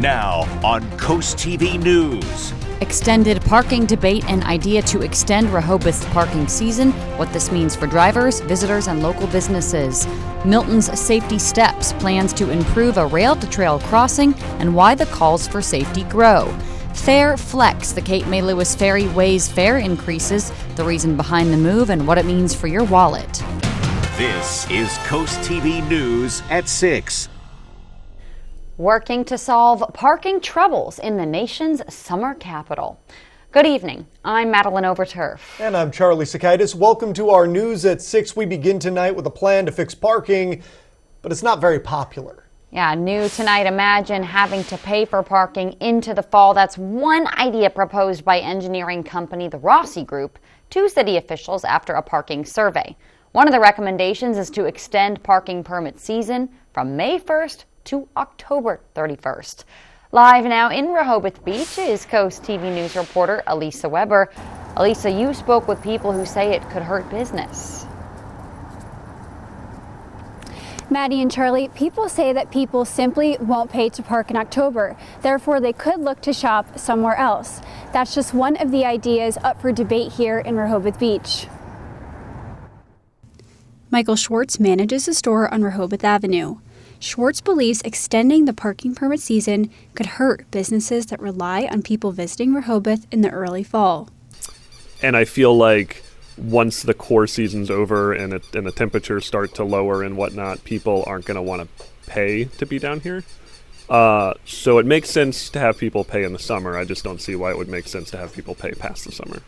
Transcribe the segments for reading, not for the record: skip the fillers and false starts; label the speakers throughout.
Speaker 1: Now on CoastTV News.
Speaker 2: Extended parking debate and idea to extend Rehoboth's parking season, what this means for drivers, visitors, and local businesses. Milton's safety steps, plans to improve a rail-to-trail crossing, and why the calls for safety grow. Fare Flex, the Cape May Lewis Ferry weighs fare increases, the reason behind the move, and what it means for your wallet.
Speaker 1: This is CoastTV News at 6.
Speaker 2: Working to solve parking troubles in the nation's summer capital. Good evening. I'm Madeline Overturf.
Speaker 3: And I'm Charlie Sakaitis. Welcome to our News at 6. We begin tonight with a plan to fix parking, but it's not very popular.
Speaker 2: Yeah, new tonight. Imagine having to pay for parking into the fall. That's one idea proposed by engineering company the Rossi Group to city officials after a parking survey. One of the recommendations is to extend parking permit season from May 1st to October 31st. Live now in Rehoboth Beach is CoastTV News reporter Elisa Weber. Elisa, you spoke with people who say it could hurt business.
Speaker 4: Maddie and Charlie, people say that people simply won't pay to park in October. Therefore, they could look to shop somewhere else. That's just one of the ideas up for debate here in Rehoboth Beach. Michael Schwartz manages a store on Rehoboth Avenue. Schwartz believes extending the parking permit season could hurt businesses that rely on people visiting Rehoboth in the early fall.
Speaker 5: And I feel like once the core season's over and the temperatures start to lower and whatnot, people aren't going to want to pay to be down here. So it makes sense to have people pay in the summer. I just don't see why it would make sense to have people pay past the summer.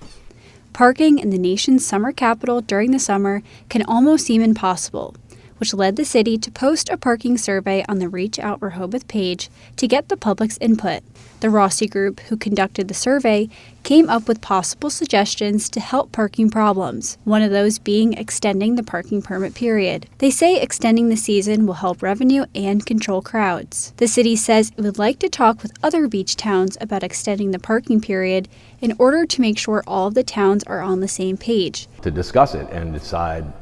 Speaker 4: Parking in the nation's summer capital during the summer can almost seem impossible, which led the city to post a parking survey on the Reach Out Rehoboth page to get the public's input. The Rossi Group, who conducted the survey, came up with possible suggestions to help parking problems, one of those being extending the parking permit period. They say extending the season will help revenue and control crowds. The city says it would like to talk with other beach towns about extending the parking period in order to make sure all of the towns are on the same page.
Speaker 6: To discuss it and decide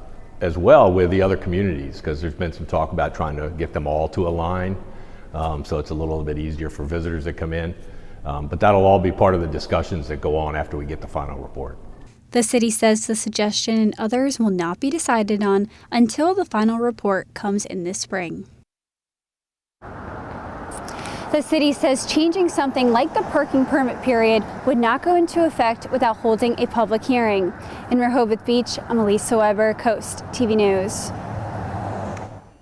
Speaker 6: as well with the other communities, because there's been some talk about trying to get them all to align, so it's a little bit easier for visitors that come in. But that'll all be part of the discussions that go on after we get the final report.
Speaker 4: The city says the suggestion and others will not be decided on until the final report comes in this spring. The city says changing something like the parking permit period would not go into effect without holding a public hearing. In Rehoboth Beach, I'm Elisa Weber, Coast TV News.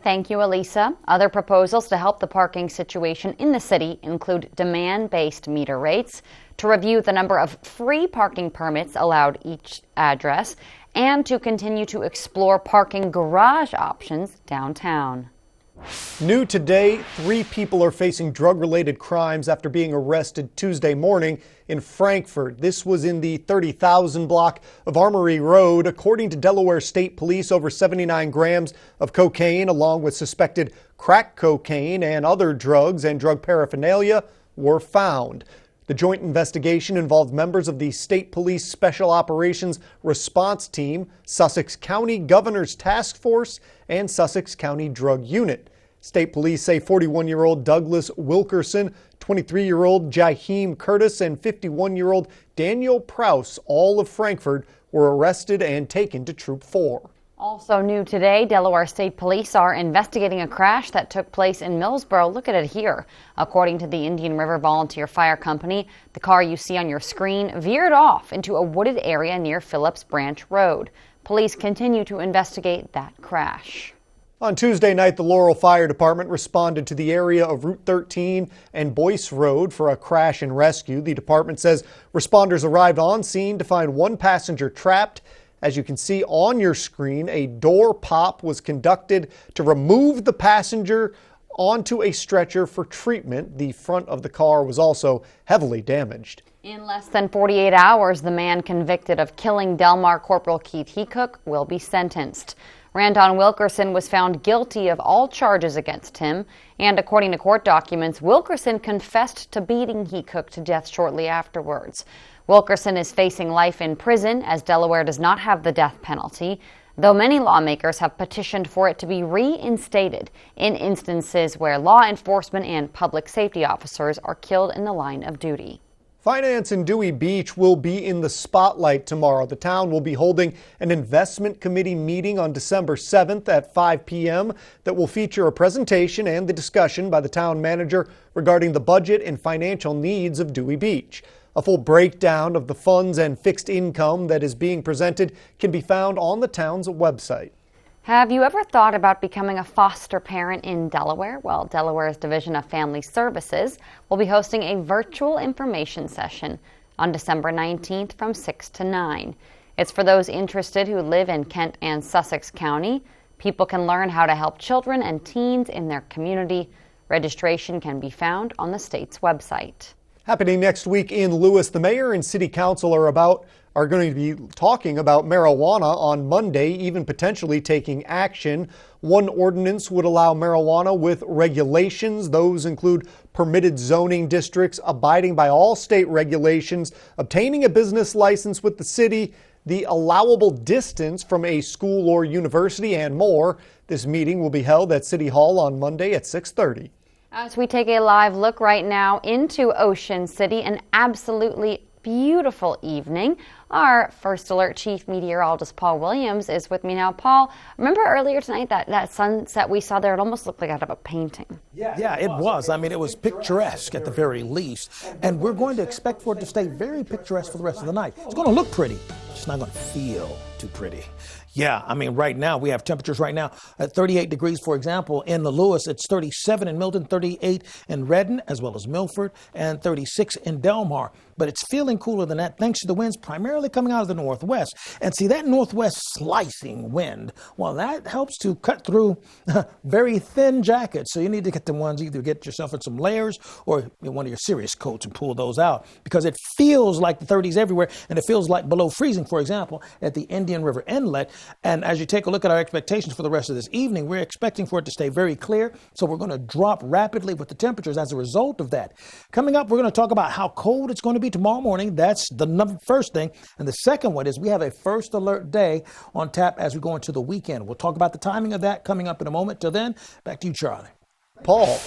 Speaker 2: Thank you, Elisa. Other proposals to help the parking situation in the city include demand-based meter rates, to review the number of free parking permits allowed each address, and to continue to explore parking garage options downtown.
Speaker 3: New today, 3 people are facing drug-related crimes after being arrested Tuesday morning in Frankfort. This was in the 30,000 block of Armory Road. According to Delaware State Police, over 79 grams of cocaine along with suspected crack cocaine and other drugs and drug paraphernalia were found. The joint investigation involved members of the State Police Special Operations Response Team, Sussex County Governor's Task Force, and Sussex County Drug Unit. State police say 41-year-old Douglas Wilkerson, 23-year-old Jaheim Curtis, and 51-year-old Daniel Prouse, all of Frankfort, were arrested and taken to Troop 4.
Speaker 2: Also new today, Delaware State Police are investigating a crash that took place in Millsboro. Look at it here. According to the Indian River Volunteer Fire Company, the car you see on your screen veered off into a wooded area near Phillips Branch Road. Police continue to investigate that crash.
Speaker 3: On Tuesday night, the Laurel Fire Department responded to the area of Route 13 and Boyce Road for a crash and rescue. The department says responders arrived on scene to find one passenger trapped. As you can see on your screen, a door pop was conducted to remove the passenger onto a stretcher for treatment. The front of the car was also heavily damaged.
Speaker 2: In less than 48 hours, the man convicted of killing Delmar Corporal Keith Hecook will be sentenced. Randon Wilkerson was found guilty of all charges against him, and according to court documents, Wilkerson confessed to beating Hecook to death shortly afterwards. Wilkerson is facing life in prison as Delaware does not have the death penalty. though many lawmakers have petitioned for it to be reinstated in instances where law enforcement and public safety officers are killed in the line of duty.
Speaker 3: Finance in Dewey Beach will be in the spotlight tomorrow. The town will be holding an investment committee meeting on December 7th at 5 p.m. that will feature a presentation and the discussion by the town manager regarding the budget and financial needs of Dewey Beach. A full breakdown of the funds and fixed income that is being presented can be found on the town's website.
Speaker 2: Have you ever thought about becoming a foster parent in Delaware? Well, Delaware's Division of Family Services will be hosting a virtual information session on December 19th from 6 to 9. It's for those interested who live in Kent and Sussex County. People can learn how to help children and teens in their community. Registration can be found on the state's website.
Speaker 3: Happening next week in Lewis, the mayor and city council are going to be talking about marijuana on Monday, even potentially taking action. One ordinance would allow marijuana with regulations. Those include permitted zoning districts, abiding by all state regulations, obtaining a business license with the city, the allowable distance from a school or university, and more. This meeting will be held at City Hall on Monday at 6:30.
Speaker 2: As we take a live look right now into Ocean City, an absolutely beautiful evening. Our First Alert Chief Meteorologist Paul Williams is with me now. Paul, remember earlier tonight that sunset we saw there? It almost looked like out of a painting.
Speaker 7: Yeah, it was. I mean, it was picturesque at the very least. And we're going to expect for it to stay very picturesque for the rest of the night. It's going to look pretty. It's not going to feel too pretty. Yeah, I mean, right now, we have temperatures right now at 38 degrees, for example, in the Lewis. It's 37 in Milton, 38 in Redden, as well as Milford, and 36 in Delmar. But it's feeling cooler than that thanks to the winds primarily coming out of the northwest. And see, that northwest slicing wind, well, that helps to cut through very thin jackets. So you need to get the ones, either get yourself in some layers or in one of your serious coats and pull those out, because it feels like the 30s everywhere, and it feels like below freezing, for example, at the Indian River Inlet. And as you take a look at our expectations for the rest of this evening, we're expecting for it to stay very clear. So we're going to drop rapidly with the temperatures as a result of that. Coming up, we're going to talk about how cold it's going to be tomorrow morning. That's the first thing. And the second one is we have a first alert day on tap as we go into the weekend. We'll talk about the timing of that coming up in a moment. Till then, back to you, Charlie.
Speaker 3: Paul,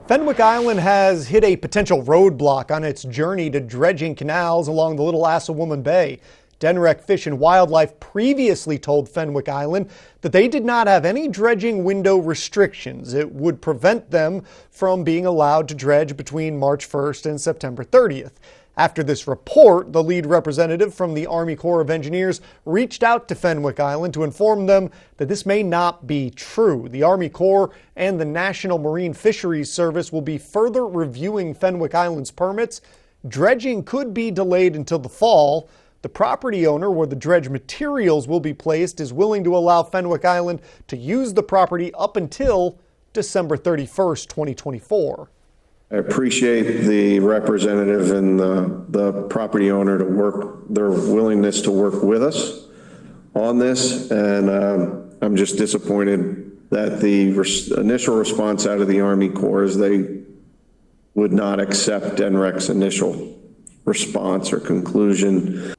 Speaker 3: Fenwick Island has hit a potential roadblock on its journey to dredging canals along the Little Assawoman Bay. Denrec Fish and Wildlife previously told Fenwick Island that they did not have any dredging window restrictions. It would prevent them from being allowed to dredge between March 1st and September 30th. After this report, the lead representative from the Army Corps of Engineers reached out to Fenwick Island to inform them that this may not be true. The Army Corps and the National Marine Fisheries Service will be further reviewing Fenwick Island's permits. Dredging could be delayed until the fall. The property owner where the dredge materials will be placed is willing to allow Fenwick Island to use the property up until December 31st, 2024.
Speaker 8: I appreciate the representative and the property owner to work, their willingness to work with us on this. And I'm just disappointed that the initial response out of the Army Corps is they would not accept DENREC's initial response or conclusion.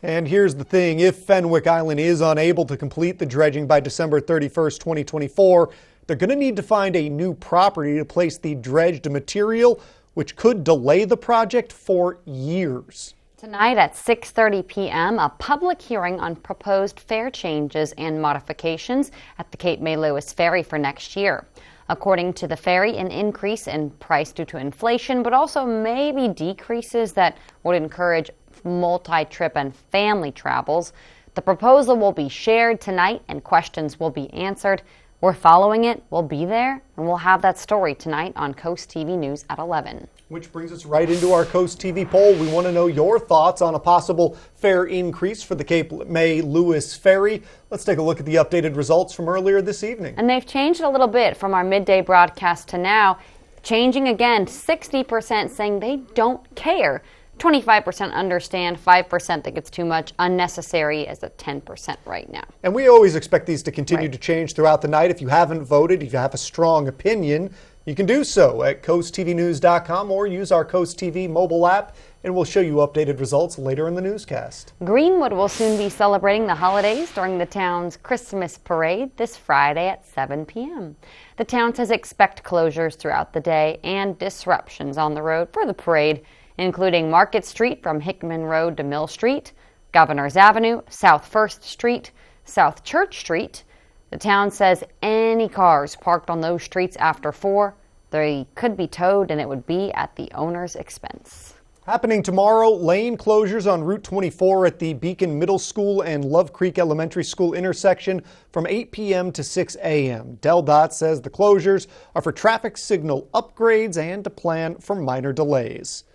Speaker 3: And here's the thing, if Fenwick Island is unable to complete the dredging by December 31st, 2024, they're going to need to find a new property to place the dredged material, which could delay the project for years.
Speaker 2: Tonight at 6:30 p.m., a public hearing on proposed fare changes and modifications at the Cape May Lewis Ferry for next year. According to the ferry, an increase in price due to inflation, but also maybe decreases that would encourage multi-trip and family travels. The proposal will be shared tonight and questions will be answered. We're following it. We'll be there, and we'll have that story tonight on Coast TV News at 11.
Speaker 3: Which brings us right into our Coast TV poll. We want to know your thoughts on a possible fare increase for the Cape May Lewis Ferry. Let's take a look at the updated results from earlier this evening.
Speaker 2: And they've changed a little bit from our midday broadcast to now. Changing again, 60% saying they don't care. 25% understand, 5% think it's too much, unnecessary as a 10% right now.
Speaker 3: And we always expect these to continue to change throughout the night. If you haven't voted, if you have a strong opinion, You can do so at coasttvnews.com or use our Coast TV mobile app, and we'll show you updated results later in the newscast.
Speaker 2: Greenwood will soon be celebrating the holidays during the town's Christmas parade this Friday at 7 p.m. The town says expect closures throughout the day and disruptions on the road for the parade, including Market Street from Hickman Road to Mill Street, Governor's Avenue, South 1st Street, South Church Street. The town says any cars parked on those streets after 4, they could be towed, and it would be at the owner's expense.
Speaker 3: Happening tomorrow, lane closures on Route 24 at the Beacon Middle School and Love Creek Elementary School intersection from 8 p.m. to 6 a.m. DelDOT says the closures are for traffic signal upgrades and to plan for minor delays.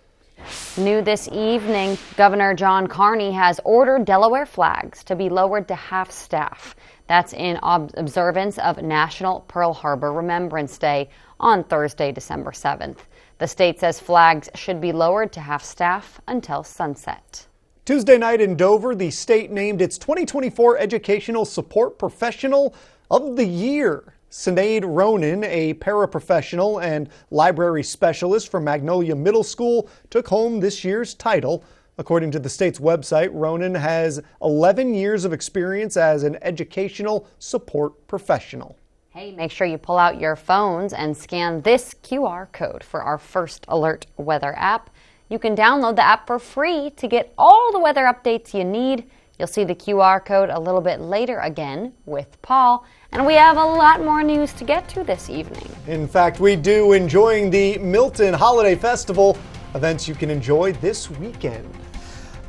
Speaker 2: New this evening, Governor John Carney has ordered Delaware flags to be lowered to half-staff. That's in observance of National Pearl Harbor Remembrance Day on Thursday, December 7th. The state says flags should be lowered to half-staff until sunset.
Speaker 3: Tuesday night in Dover, the state named its 2024 Educational Support Professional of the Year. Sinead Ronan, a paraprofessional and library specialist from Magnolia Middle School, took home this year's title. According to the state's website, Ronan has 11 years of experience as an educational support professional.
Speaker 2: Hey, make sure you pull out your phones and scan this QR code for our First Alert weather app. You can download the app for free to get all the weather updates you need. You'll see the QR code a little bit later again with Paul. And we have a lot more news to get to this evening.
Speaker 3: In fact, we do, enjoying the Milton Holiday Festival, events you can enjoy this weekend.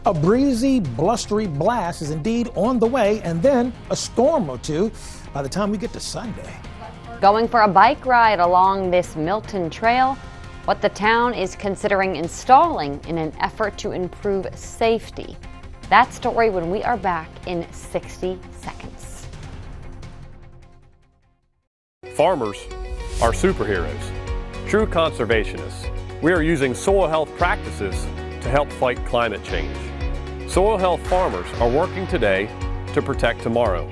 Speaker 7: A breezy, blustery blast is indeed on the way, and then a storm or two by the time we get to Sunday.
Speaker 2: Going for a bike ride along this Milton Trail, what the town is considering installing in an effort to improve safety. That story when we are back in 60 seconds.
Speaker 9: Farmers are superheroes, true conservationists. We are using soil health practices to help fight climate change. Soil health farmers are working today to protect tomorrow,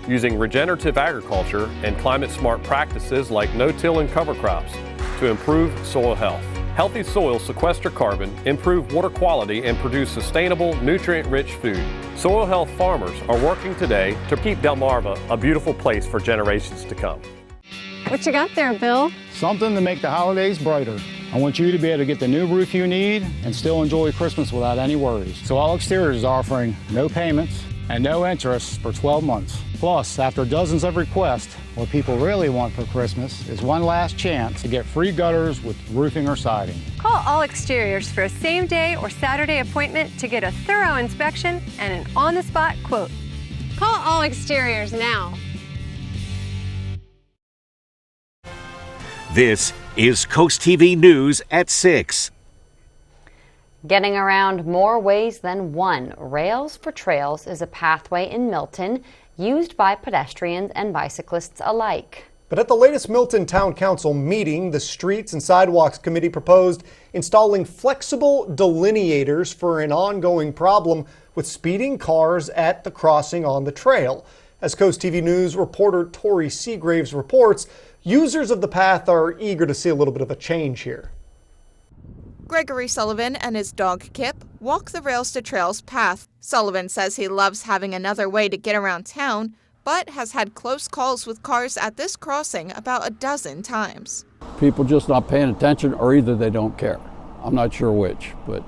Speaker 9: using regenerative agriculture and climate-smart practices like no-till and cover crops to improve soil health. Healthy soils sequester carbon, improve water quality, and produce sustainable, nutrient-rich food. Soil health farmers are working today to keep Delmarva a beautiful place for generations to come.
Speaker 10: What you got there, Bill?
Speaker 11: Something to make the holidays brighter. I want you to be able to get the new roof you need and still enjoy Christmas without any worries. So All Exteriors is offering no payments and no interest for 12 months. Plus, after dozens of requests, what people really want for Christmas is one last chance to get free gutters with roofing or siding.
Speaker 10: Call All Exteriors for a same-day or Saturday appointment to get a thorough inspection and an on-the-spot quote. Call All Exteriors now.
Speaker 1: This is Coast TV News at 6.
Speaker 2: Getting around more ways than one, Rails for Trails is a pathway in Milton used by pedestrians and bicyclists alike.
Speaker 3: But at the latest Milton Town Council meeting, the Streets and Sidewalks Committee proposed installing flexible delineators for an ongoing problem with speeding cars at the crossing on the trail. As Coast TV News reporter Tori Seagraves reports, users of the path are eager to see a little bit of a change here.
Speaker 12: Gregory Sullivan and his dog Kip walk the Rails to Trails path. Sullivan says he loves having another way to get around town, but has had close calls with cars at this crossing about a dozen times.
Speaker 13: People just not paying attention, or either they don't care. I'm not sure which, but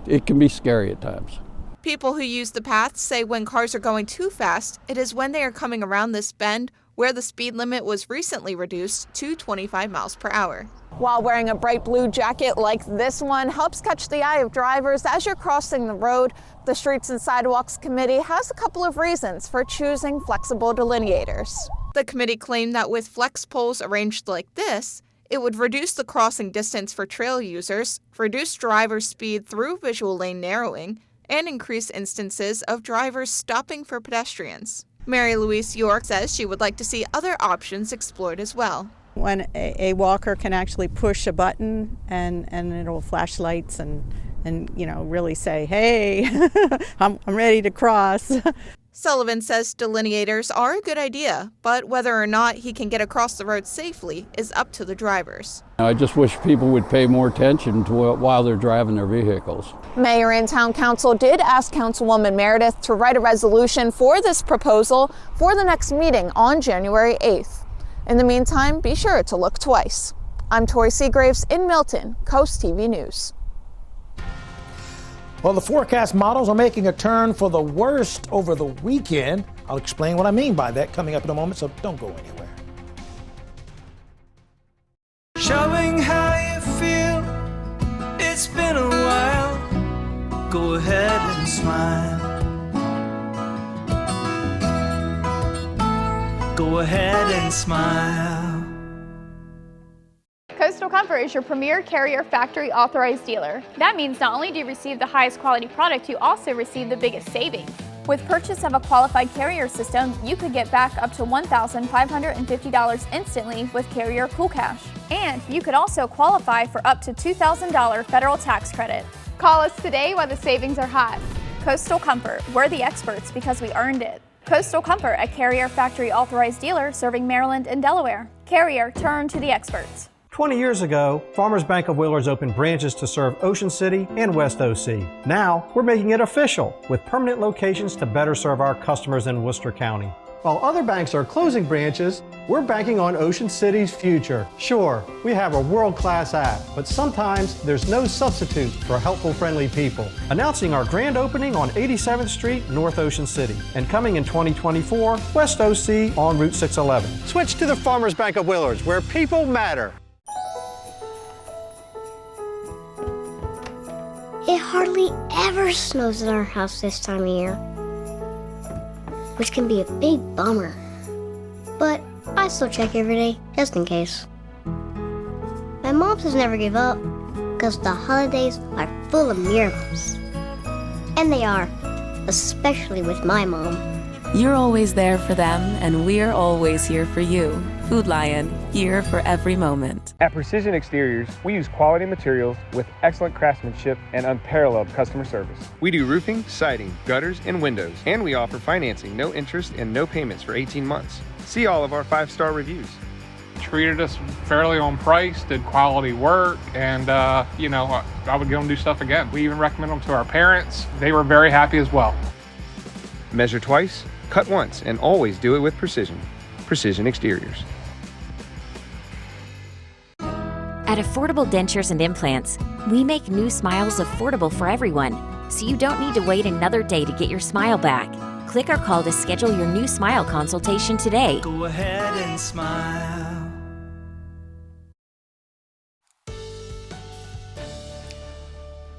Speaker 13: it can be scary at times.
Speaker 12: People who use the path say when cars are going too fast, it is when they are coming around this bend where the speed limit was recently reduced to 25 miles per hour. While wearing a bright blue jacket like this one helps catch the eye of drivers as you're crossing the road, the Streets and Sidewalks Committee has a couple of reasons for choosing flexible delineators. The committee claimed that with flex poles arranged like this, it would reduce the crossing distance for trail users, reduce driver speed through visual lane narrowing, and increase instances of drivers stopping for pedestrians. Mary Louise York says she would like to see other options explored as well.
Speaker 14: When a walker can actually push a button and it'll flash lights and really say, hey, I'm ready to cross.
Speaker 12: Sullivan says delineators are a good idea, but whether or not he can get across the road safely is up to the drivers.
Speaker 13: I just wish people would pay more attention to while they're driving their vehicles.
Speaker 12: Mayor and Town Council did ask Councilwoman Meredith to write a resolution for this proposal for the next meeting on January 8th. In the meantime, be sure to look twice. I'm Tori Seagraves in Milton, Coast TV News.
Speaker 7: Well, the forecast models are making a turn for the worst over the weekend. I'll explain what I mean by that coming up in a moment, so don't go anywhere.
Speaker 15: Showing how you feel, it's been a while. Go ahead and smile. Go ahead and smile.
Speaker 16: Coastal Comfort is your premier Carrier factory authorized dealer. That means not only do you receive the highest quality product, you also receive the biggest savings. With purchase of a qualified Carrier system, you could get back up to $1,550 instantly with Carrier Cool Cash. And you could also qualify for up to $2,000 federal tax credit. Call us today while the savings are hot. Coastal Comfort, we're the experts because we earned it. Coastal Comfort, a Carrier factory authorized dealer serving Maryland and Delaware. Carrier, turn to the experts.
Speaker 17: 20 years ago, Farmers Bank of Wheelers opened branches to serve Ocean City and West OC. Now, we're making it official with permanent locations to better serve our customers in Worcester County. While other banks are closing branches, we're banking on Ocean City's future. Sure, we have a world-class app, but sometimes there's no substitute for helpful, friendly people. Announcing our grand opening on 87th Street, North Ocean City, and coming in 2024, West OC on Route 611. Switch to the Farmers Bank of Wheelers, where people matter.
Speaker 18: It hardly ever snows in our house this time of year, which can be a big bummer. But I still check every day, just in case. My mom says never give up, because the holidays are full of miracles. And they are, especially with my mom.
Speaker 19: You're always there for them, and we're always here for you. Food Lion, here for every moment.
Speaker 20: At Precision Exteriors, we use quality materials with excellent craftsmanship and unparalleled customer service. We do roofing, siding, gutters, and windows, and we offer financing, no interest and no payments for 18 months. See all of our 5-star reviews.
Speaker 21: Treated us fairly on price, did quality work, and I would go and do stuff again. We even recommend them to our parents. They were very happy as well.
Speaker 20: Measure twice, cut once, and always do it with precision. Precision Exteriors.
Speaker 22: At Affordable Dentures and Implants, we make new smiles affordable for everyone, so you don't need to wait another day to get your smile back. Click or call to schedule your new smile consultation today.
Speaker 15: Go ahead and smile.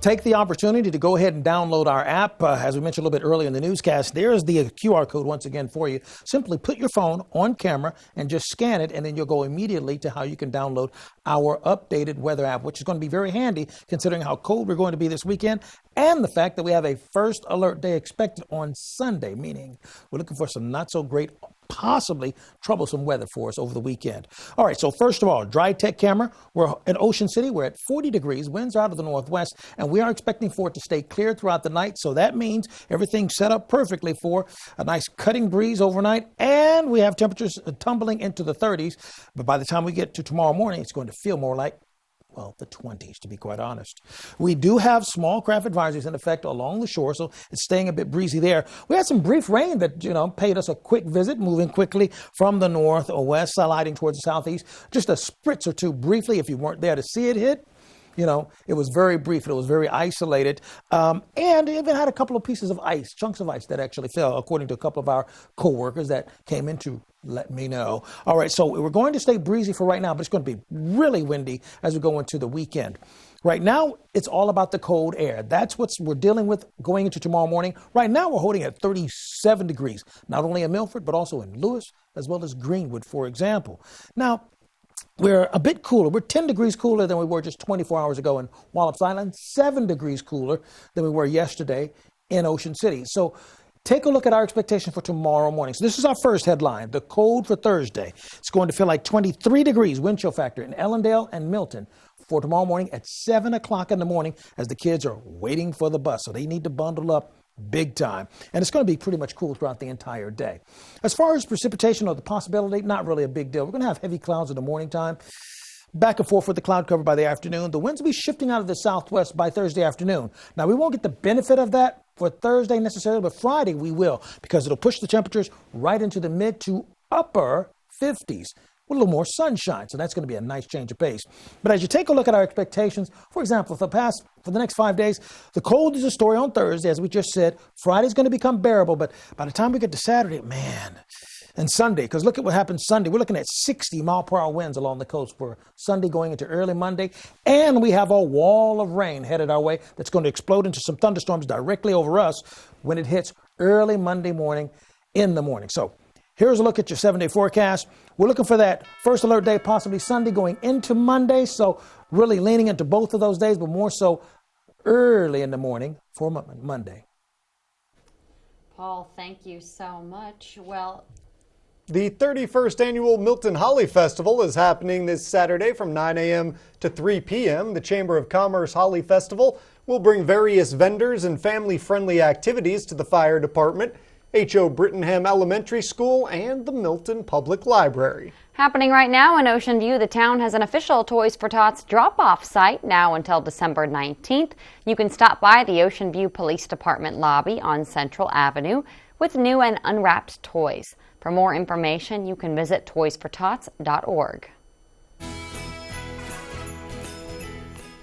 Speaker 7: Take the opportunity to go ahead and download our app. As we mentioned a little bit earlier in the newscast, there's the QR code once again for you. Simply put your phone on camera and just scan it, and then you'll go immediately to how you can download our updated weather app, which is going to be very handy considering how cold we're going to be this weekend and the fact that we have a first alert day expected on Sunday, meaning we're looking for some not so great, possibly troublesome weather for us over the weekend. All right, so first of all, dry tech camera. We're in Ocean City. We're at 40 degrees. Winds out of the northwest, and we are expecting for it to stay clear throughout the night. So that means everything's set up perfectly for a nice cutting breeze overnight, and we have temperatures tumbling into the 30s. But by the time we get to tomorrow morning, it's going to feel more like, well, the 20s, to be quite honest. We do have small craft advisories in effect along the shore, so it's staying a bit breezy there. We had some brief rain that, paid us a quick visit, moving quickly from the north or west, sliding towards the southeast. Just a spritz or two briefly, if you weren't there to see it hit. It was very brief. It was very isolated. And it even had a couple of pieces of ice, chunks of ice that actually fell, according to a couple of our coworkers that came in to let me know. All right, so we're going to stay breezy for right now, but it's going to be really windy as we go into the weekend. Right now, it's all about the cold air. That's what we're dealing with going into tomorrow morning. Right now, we're holding at 37 degrees, not only in Milford, but also in Lewis, as well as Greenwood, for example. Now, we're a bit cooler. We're 10 degrees cooler than we were just 24 hours ago in Wallops Island, 7 degrees cooler than we were yesterday in Ocean City. So take a look at our expectation for tomorrow morning. So this is our first headline, the cold for Thursday. It's going to feel like 23 degrees wind chill factor in Ellendale and Milton for tomorrow morning at 7 o'clock in the morning as the kids are waiting for the bus. So they need to bundle up big time. And it's going to be pretty much cool throughout the entire day. As far as precipitation or the possibility, not really a big deal. We're going to have heavy clouds in the morning time. Back and forth with the cloud cover by the afternoon. The winds will be shifting out of the southwest by Thursday afternoon. Now, we won't get the benefit of that for Thursday necessarily, but Friday we will, because it'll push the temperatures right into the mid to upper 50s with a little more sunshine. So that's going to be a nice change of pace. But as you take a look at our expectations, for example, for the next 5 days, the cold is a story on Thursday, as we just said. Friday's going to become bearable, but by the time we get to Saturday, man, and Sunday, because look at what happens Sunday. We're looking at 60-mile-per-hour winds along the coast for Sunday going into early Monday. And we have a wall of rain headed our way that's going to explode into some thunderstorms directly over us when it hits early Monday morning in the morning. So here's a look at your 7-day forecast. We're looking for that first alert day, possibly Sunday going into Monday. So really leaning into both of those days, but more so early in the morning for Monday.
Speaker 2: Paul, thank you so much. Well,
Speaker 3: the 31st annual Milton Holly Festival is happening this Saturday from 9 a.m. to 3 p.m. The Chamber of Commerce Holly Festival will bring various vendors and family-friendly activities to the fire department, H.O. Brittenham Elementary School, and the Milton Public Library.
Speaker 2: Happening right now in Ocean View, the town has an official Toys for Tots drop-off site now until December 19th. You can stop by the Ocean View Police Department lobby on Central Avenue with new and unwrapped toys. For more information, you can visit toysfortots.org.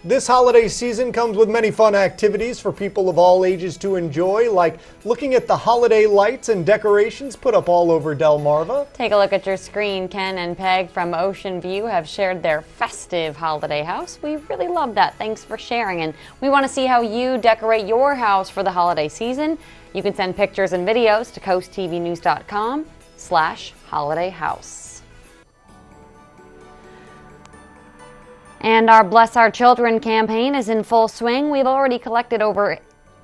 Speaker 3: This holiday season comes with many fun activities for people of all ages to enjoy, like looking at the holiday lights and decorations put up all over Delmarva.
Speaker 2: Take a look at your screen. Ken and Peg from Ocean View have shared their festive holiday house. We really love that. Thanks for sharing. And we want to see how you decorate your house for the holiday season. You can send pictures and videos to coasttvnews.com/holidayhouse. And our Bless Our Children campaign is in full swing. We've already collected over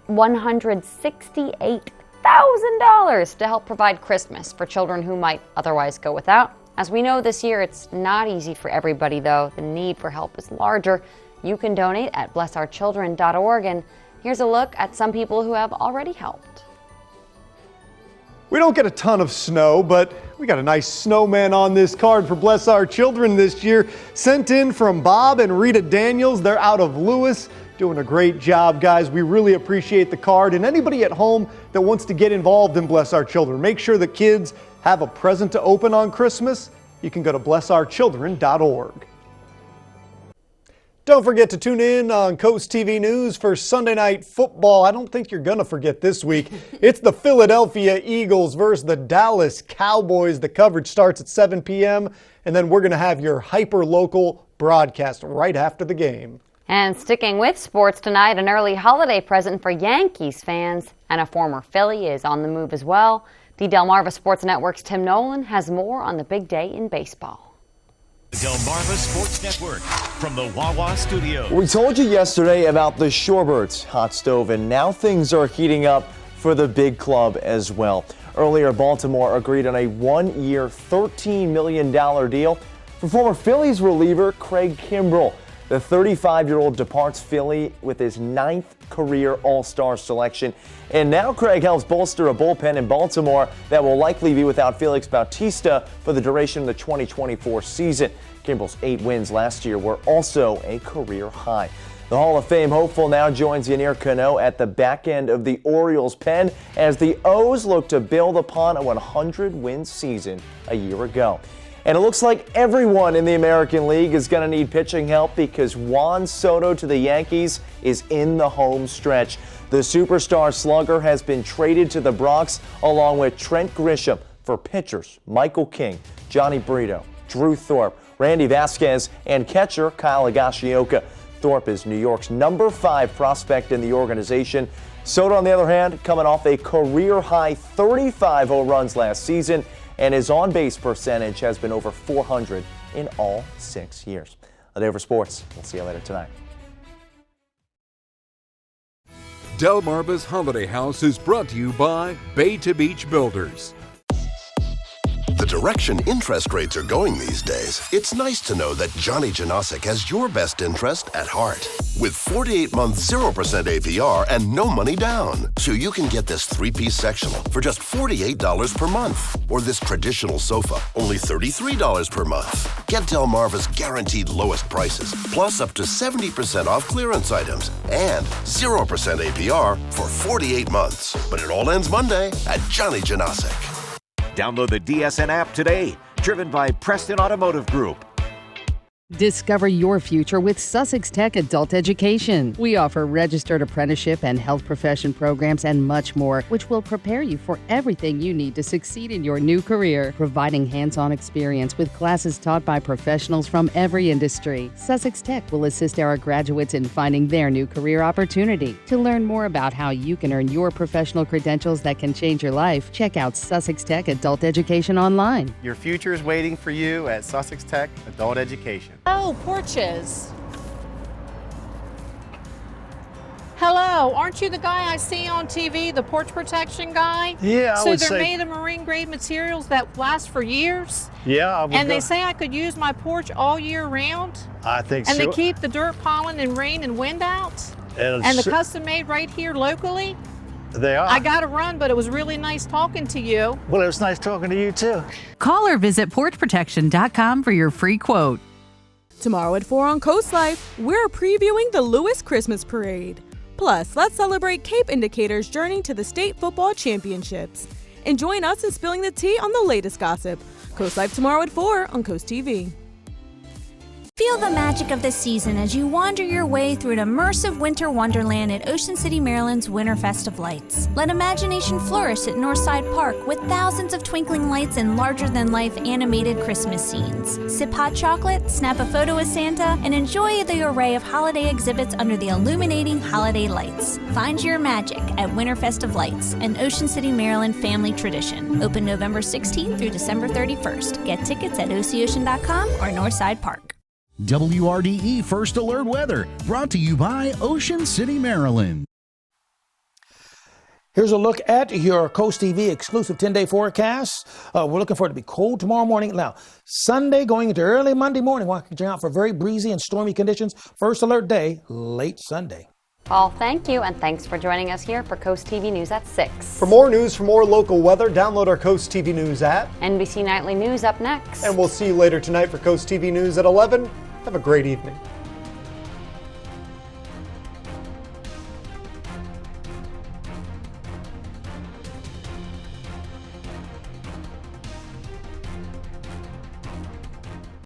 Speaker 2: $168,000 to help provide Christmas for children who might otherwise go without. As we know this year, it's not easy for everybody, though. The need for help is larger. You can donate at blessourchildren.org. And here's a look at some people who have already helped.
Speaker 3: We don't get a ton of snow, but we got a nice snowman on this card for Bless Our Children this year. Sent in from Bob and Rita Daniels. They're out of Lewis. Doing a great job, guys. We really appreciate the card. And anybody at home that wants to get involved in Bless Our Children, make sure that kids have a present to open on Christmas. You can go to blessourchildren.org. Don't forget to tune in on Coast TV News for Sunday Night Football. I don't think you're going to forget this week. It's the Philadelphia Eagles versus the Dallas Cowboys. The coverage starts at 7 p.m. and then we're going to have your hyper-local broadcast right after the game.
Speaker 2: And sticking with sports tonight, an early holiday present for Yankees fans, and a former Philly is on the move as well. The Delmarva Sports Network's Tim Nolan has more on the big day in baseball.
Speaker 1: The Delmarva Sports Network from the Wawa Studio.
Speaker 5: We told you yesterday about the Shorebirds hot stove, and now things are heating up for the big club as well. Earlier, Baltimore agreed on a one-year, $13 million deal for former Phillies reliever Craig Kimbrell. The 35-year-old departs Philly with his 9th career All-Star selection. And now Craig helps bolster a bullpen in Baltimore that will likely be without Felix Bautista for the duration of the 2024 season. Kimbrell's 8 wins last year were also a career high. The Hall of Fame hopeful now joins Yennier Cano at the back end of the Orioles' pen as the O's look to build upon a 100-win season a year ago. And it looks like everyone in the American League is going to need pitching help because Juan Soto to the Yankees is in the home stretch. The superstar slugger has been traded to the Bronx along with Trent Grisham for pitchers Michael King, Johnny Brito, Drew Thorpe, Randy Vasquez, and catcher Kyle Higashioka. Thorpe is New York's number 5 prospect in the organization. Soto, on the other hand, coming off a career-high 35 home runs last season, and his on-base percentage has been over 400 in all 6 years. A day for sports. We'll see you later tonight.
Speaker 6: Delmarva's Holiday House is brought to you by Bay to Beach Builders.
Speaker 23: The
Speaker 4: direction interest rates are going these days, it's nice to know that Johnny Janosic has your best interest at heart. With 48-month 0% APR and no money down. So you can get this 3-piece sectional for just $48 per month. Or this traditional sofa, only $33 per month. Get Delmarva's guaranteed lowest prices, plus up to 70% off clearance items. And 0% APR for 48 months. But it all ends Monday at Johnny Janosic.
Speaker 1: Download the DSN app today. Driven by Preston Automotive Group.
Speaker 8: Discover your future with Sussex Tech Adult Education. We offer registered apprenticeship and health profession programs and much more, which will prepare you for everything you need to succeed in your new career, providing hands-on experience with classes taught by professionals from every industry. Sussex Tech will assist our graduates in finding their new career opportunity. To learn more about how you can earn your professional credentials that can change your life, check out Sussex Tech Adult Education online.
Speaker 23: Your future is waiting for you at Sussex Tech Adult Education.
Speaker 24: Oh, porches. Hello, aren't you the guy I see on TV, the porch protection guy?
Speaker 25: Yeah, I would say.
Speaker 24: So they're made of marine grade materials that last for years?
Speaker 25: Yeah, I would.
Speaker 24: And they say I could use my porch all year round?
Speaker 25: I think so.
Speaker 24: And they keep the dirt, pollen, and rain and wind out? And the custom made right here locally?
Speaker 25: They are.
Speaker 24: I got to run, but it was really nice talking to you.
Speaker 25: Well, it was nice talking to you too.
Speaker 26: Call or visit porchprotection.com for your free quote.
Speaker 27: Tomorrow at 4 on Coast Life, we're previewing the Lewis Christmas Parade. Plus, let's celebrate Cape Indicator's journey to the state football championships. And join us in spilling the tea on the latest gossip. Coast Life tomorrow at 4 on Coast TV.
Speaker 28: Feel the magic of the season as you wander your way through an immersive winter wonderland at Ocean City, Maryland's Winterfest of Lights. Let imagination flourish at Northside Park with thousands of twinkling lights and larger-than-life animated Christmas scenes. Sip hot chocolate, snap a photo with Santa, and enjoy the array of holiday exhibits under the illuminating holiday lights. Find your magic at Winterfest of Lights, an Ocean City, Maryland family tradition. Open November 16th through December 31st. Get tickets at oceocean.com or Northside Park.
Speaker 29: WRDE First Alert Weather, brought to you by Ocean City, Maryland.
Speaker 7: Here's a look at your Coast TV exclusive 10-day forecast. We're looking for it to be cold tomorrow morning. Now, Sunday going into early Monday morning, watching out for very breezy and stormy conditions. First alert day, late Sunday.
Speaker 2: Paul, thank you, and thanks for joining us here for Coast TV News at 6.
Speaker 3: For more news, for more local weather, download our Coast TV News app.
Speaker 2: NBC Nightly News up next.
Speaker 3: And we'll see you later tonight for Coast TV News at 11. Have a great evening.